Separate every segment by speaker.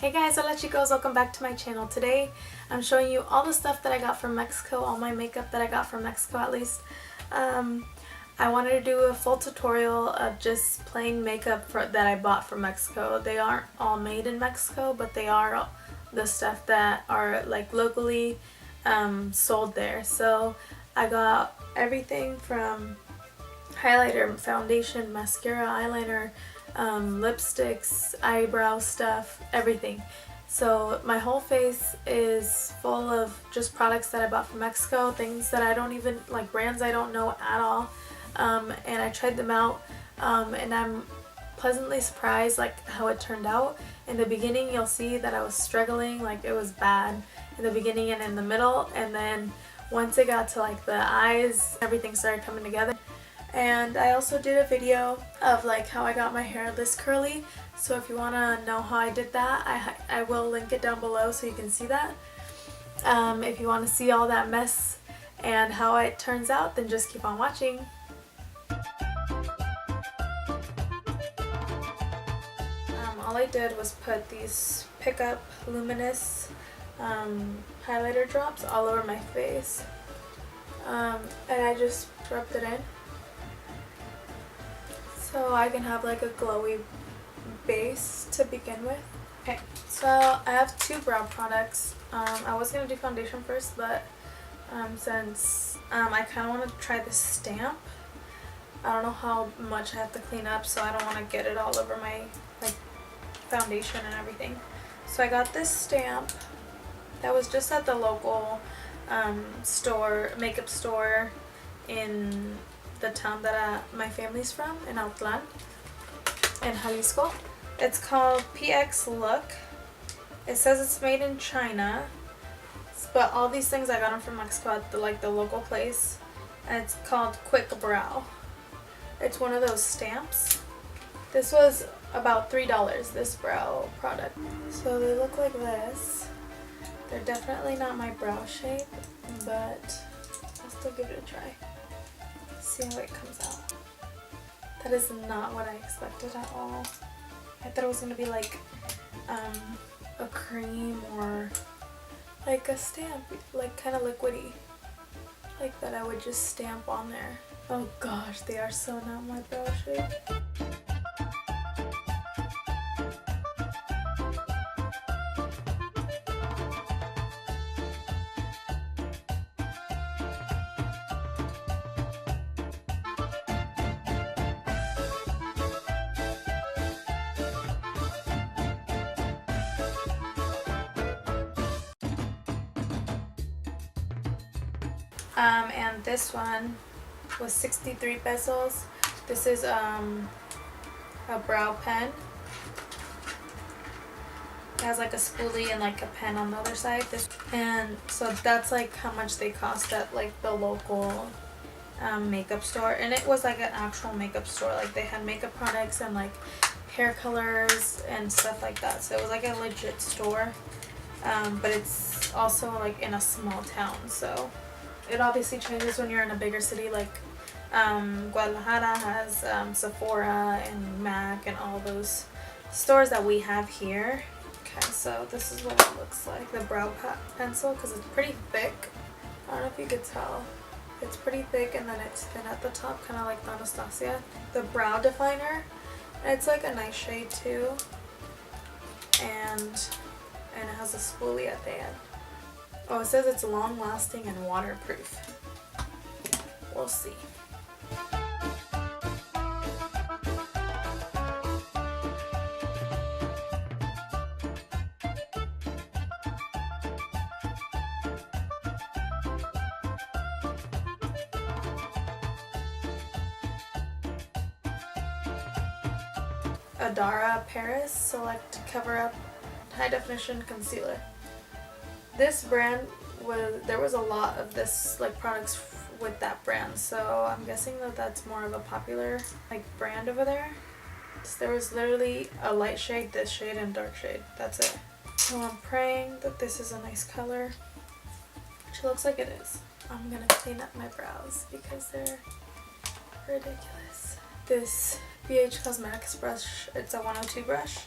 Speaker 1: Hey guys, hola chicos, welcome back to my channel. Today I'm showing you all the stuff that I got from Mexico, all my makeup that I got from Mexico at least. I wanted to do a full tutorial of just plain makeup that I bought from Mexico. They aren't all made in Mexico, but they are the stuff that are like locally sold there. So I got everything from highlighter, foundation, mascara, eyeliner, lipsticks, eyebrow stuff, everything. So my whole face is full of just products that I bought from Mexico, things that I don't even, like brands I don't know at all, and I tried them out, and I'm pleasantly surprised like how it turned out. In the beginning you'll see that I was struggling, like it was bad in the beginning and in the middle, and then once it got to like the eyes, everything started coming together. And I also did a video of like how I got my hair this curly, so if you want to know how I did that, I will link it down below so you can see that. If you want to see all that mess and how it turns out, then just keep on watching. All I did was put these Pickup Luminous highlighter drops all over my face, and I just rubbed it in so I can have like a glowy base to begin with. Okay, so I have two brow products. I was going to do foundation first, but since I kind of want to try the stamp, I don't know how much I have to clean up, so I don't want to get it all over my like foundation and everything. So I got this stamp that was just at the local makeup store in the town that my family's from, in Outlan, in Jalisco. It's called PX Look. It says it's made in China, but all these things I got them from Mexico at the local place, and it's called Quick Brow. It's one of those stamps. This was about $3, this brow product. So they look like this. They're definitely not my brow shape, but I'll still give it a try. See how it comes out. That is not what I expected at all. I thought it was going to be like a cream or like a stamp, like kind of liquidy, like that I would just stamp on there. Oh gosh, they are so not my brow shape. And this one was 63 pesos. This is a brow pen. It has like a spoolie and like a pen on the other side. And so that's like how much they cost at like the local makeup store. And it was like an actual makeup store. Like they had makeup products and like hair colors and stuff like that. So it was like a legit store. But it's also like in a small town, so it obviously changes when you're in a bigger city. Like Guadalajara has Sephora and MAC and all those stores that we have here. Okay, so this is what it looks like, the brow pencil, because it's pretty thick. I don't know if you could tell. It's pretty thick and then it's thin at the top, kind of like the Anastasia. The brow definer, it's like a nice shade too, and it has a spoolie at the end. Oh, it says it's long lasting and waterproof. We'll see. Adara Paris Select Cover Up High Definition Concealer. This brand there was a lot of this like products with that brand, so I'm guessing that that's more of a popular like brand over there. So there was literally a light shade, this shade, and dark shade. That's it. So I'm praying that this is a nice color, which it looks like it is. I'm gonna clean up my brows because they're ridiculous. This BH Cosmetics brush, it's a 102 brush.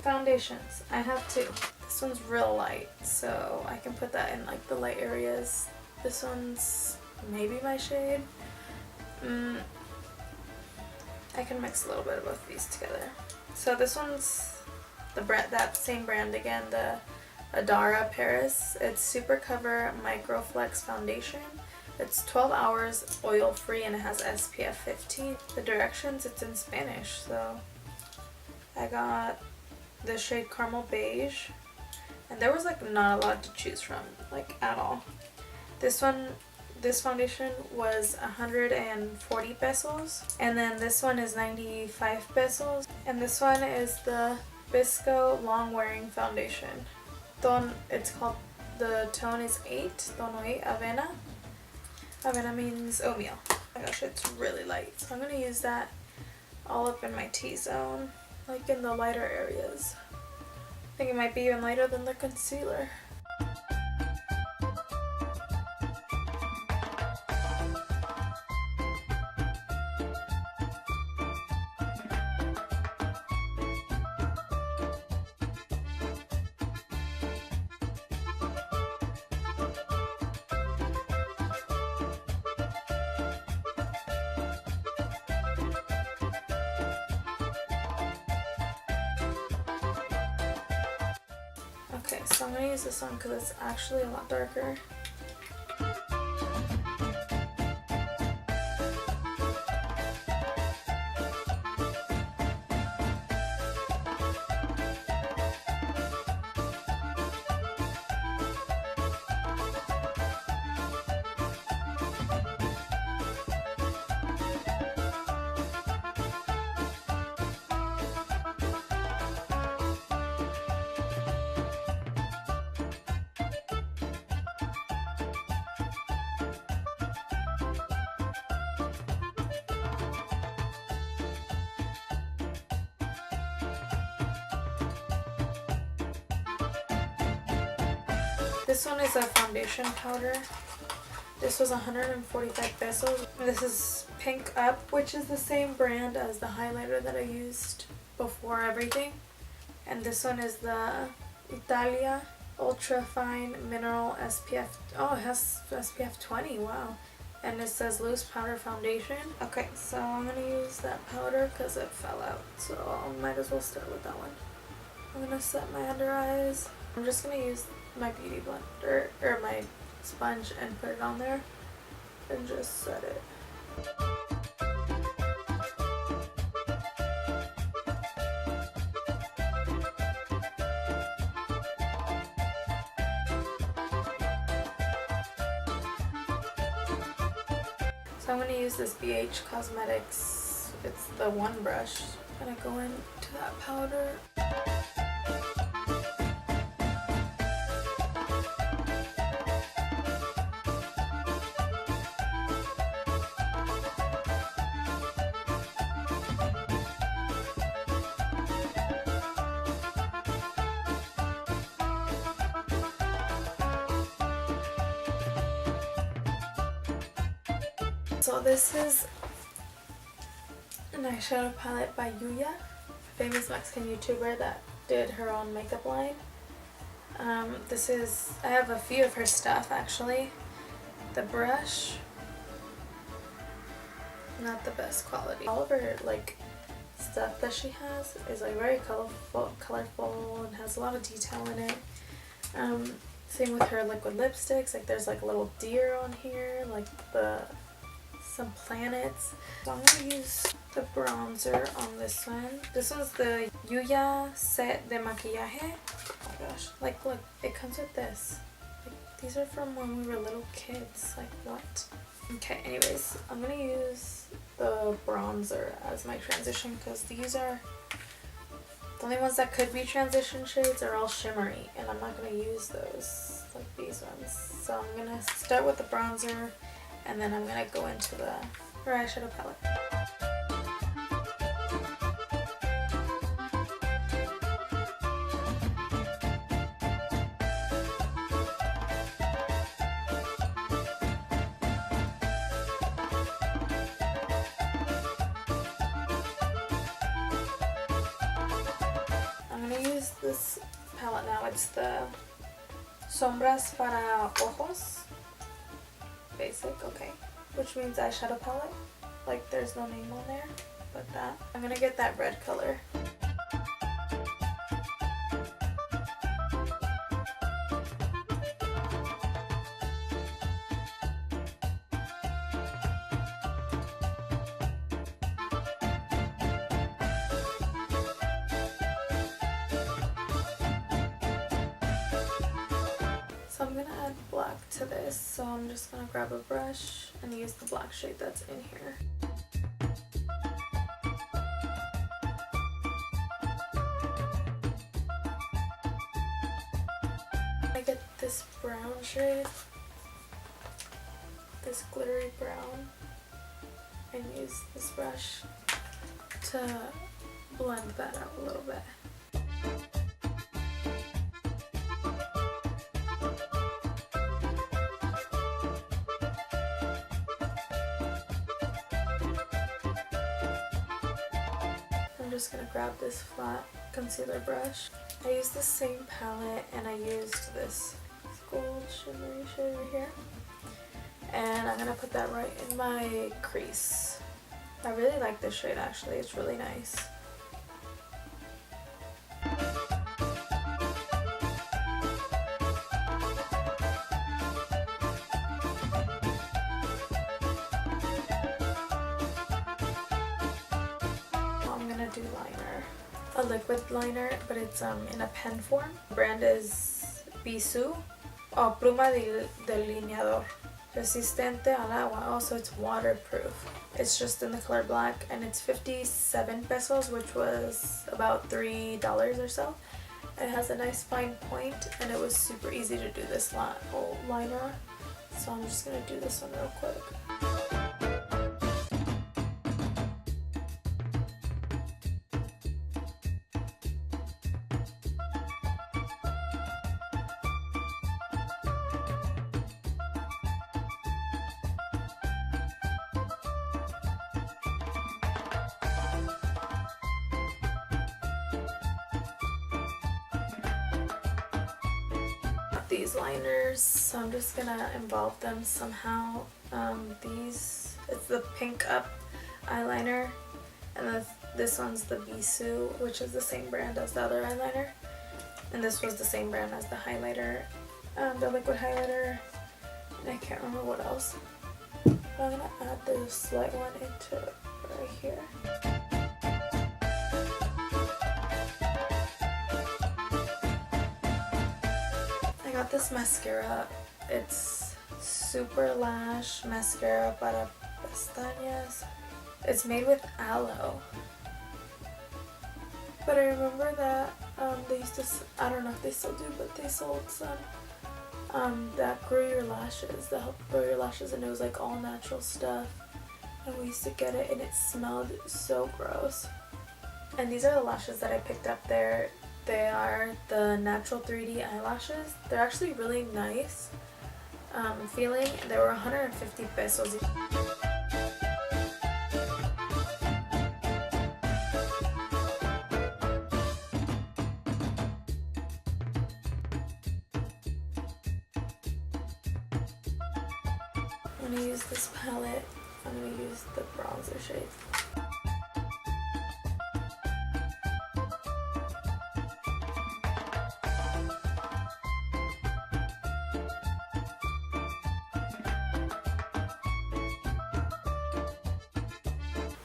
Speaker 1: foundations. I have two. This one's real light, so I can put that in like the light areas. This one's maybe my shade. I can mix a little bit of both of these together. So this one's the brand, that same brand again, the Adara Paris. It's Super Cover Micro Flex Foundation. It's 12 hours, oil free, and it has SPF 15. The directions, it's in Spanish, so I got the shade Caramel Beige, and there was like not a lot to choose from, like at all. This foundation was 140 pesos, and then this one is 95 pesos, and this one is the Bisco Long Wearing Foundation. It's called, the tone is 8, tono 8, Avena. Avena means oatmeal. Oh my gosh, it's really light. So I'm going to use that all up in my T-zone, like in the lighter areas. I think it might be even lighter than the concealer. Okay, so I'm going to use this one because it's actually a lot darker. This one is a foundation powder. This was 145 pesos. This is Pink Up, which is the same brand as the highlighter that I used before everything. And this one is the Italia Ultra Fine Mineral SPF. Oh, it has SPF 20, wow. And it says loose powder foundation. Okay, so I'm going to use that powder because it fell out. So I might as well start with that one. I'm going to set my under eyes. I'm just going to use my beauty blender or my sponge and put it on there and just set it. So I'm going to use this BH Cosmetics, it's the one brush. I'm going to go into that powder. So this is an eyeshadow palette by Yuya, a famous Mexican YouTuber that did her own makeup line. I have a few of her stuff actually. The brush, not the best quality. All of her like stuff that she has is like very colorful and has a lot of detail in it. Same with her liquid lipsticks, like there's like a little deer on here, like some planets. So I'm going to use the bronzer on this one. This one's the Yuya Set de Maquillaje. Oh my gosh. Like look, it comes with this. Like, these are from when we were little kids. Like what? Okay, anyways, I'm going to use the bronzer as my transition because these are the only ones that could be transition shades are all shimmery and I'm not going to use those like these ones. So I'm going to start with the bronzer and then I'm going to go into the eyeshadow palette. I'm going to use this palette now. It's the Sombras para Ojos. Basic, okay. Which means eyeshadow palette. Like there's no name on there, but that. I'm gonna get that red color. So I'm going to add black to this, so I'm just going to grab a brush and use the black shade that's in here. I get this brown shade, this glittery brown, and use this brush to blend that out a little bit. I'm just going to grab this flat concealer brush. I used the same palette and I used this gold shimmery shade right here. And I'm going to put that right in my crease. I really like this shade actually, it's really nice. Do liner, a liquid liner, but it's in a pen form. The brand is Bisú o Pluma de Delineador, resistente al agua. Also, it's waterproof. It's just in the color black, and it's 57 pesos, which was about $3 or so. It has a nice fine point, and it was super easy to do this whole liner. So I'm just gonna do this one real quick. These liners, so I'm just gonna involve them somehow. It's the Pink Up eyeliner, and this one's the Bisú, which is the same brand as the other eyeliner, and this was the same brand as the highlighter, the liquid highlighter, and I can't remember what else. But I'm gonna add this light one into right here. I got this mascara. It's Super Lash Mascara para Pestañas. It's made with aloe. But I remember that they used to, I don't know if they still do, but they sold some that grow your lashes, that help grow your lashes, and it was like all natural stuff. And we used to get it and it smelled so gross. And these are the lashes that I picked up there. They are the natural 3D eyelashes. They're actually really nice feeling. They were 150 pesos. I'm going to use this palette. I'm going to use the bronzer shade.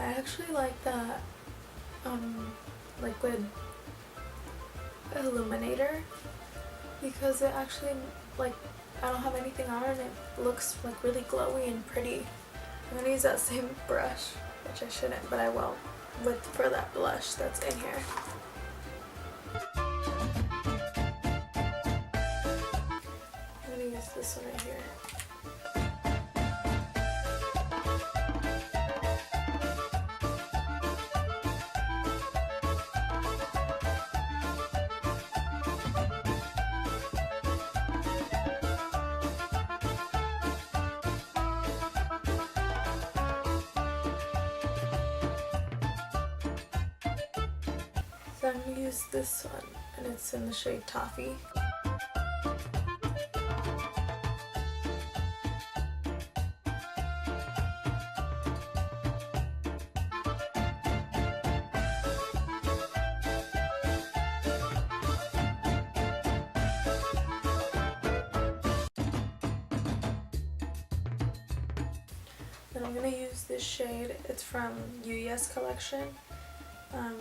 Speaker 1: I actually like that liquid illuminator because it actually, like, I don't have anything on it and it looks like really glowy and pretty. I'm gonna use that same brush, which I shouldn't, but I will, for that blush that's in here. I'm gonna use this one right here. So I'm going to use this one, and It's in the shade Toffee. Then I'm going to use this shade. It's from UES collection.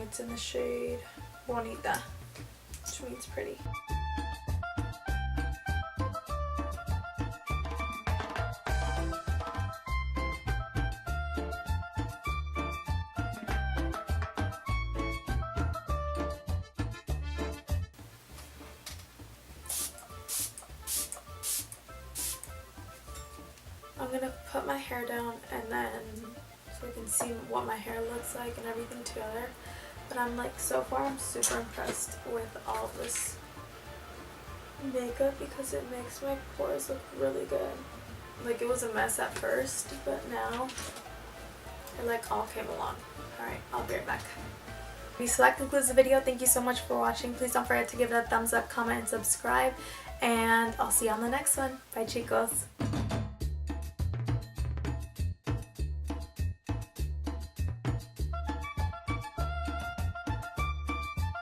Speaker 1: It's in the shade Bonita, which means pretty. I'm gonna put my hair down and then so you can see what my hair looks like and everything together. But I'm like, so far I'm super impressed with all of this makeup because it makes my pores look really good. Like, it was a mess at first, but now it like all came along. Alright, I'll be right back. So that concludes the video. Thank you so much for watching. Please don't forget to give it a thumbs up, comment, and subscribe. And I'll see you on the next one. Bye, chicos.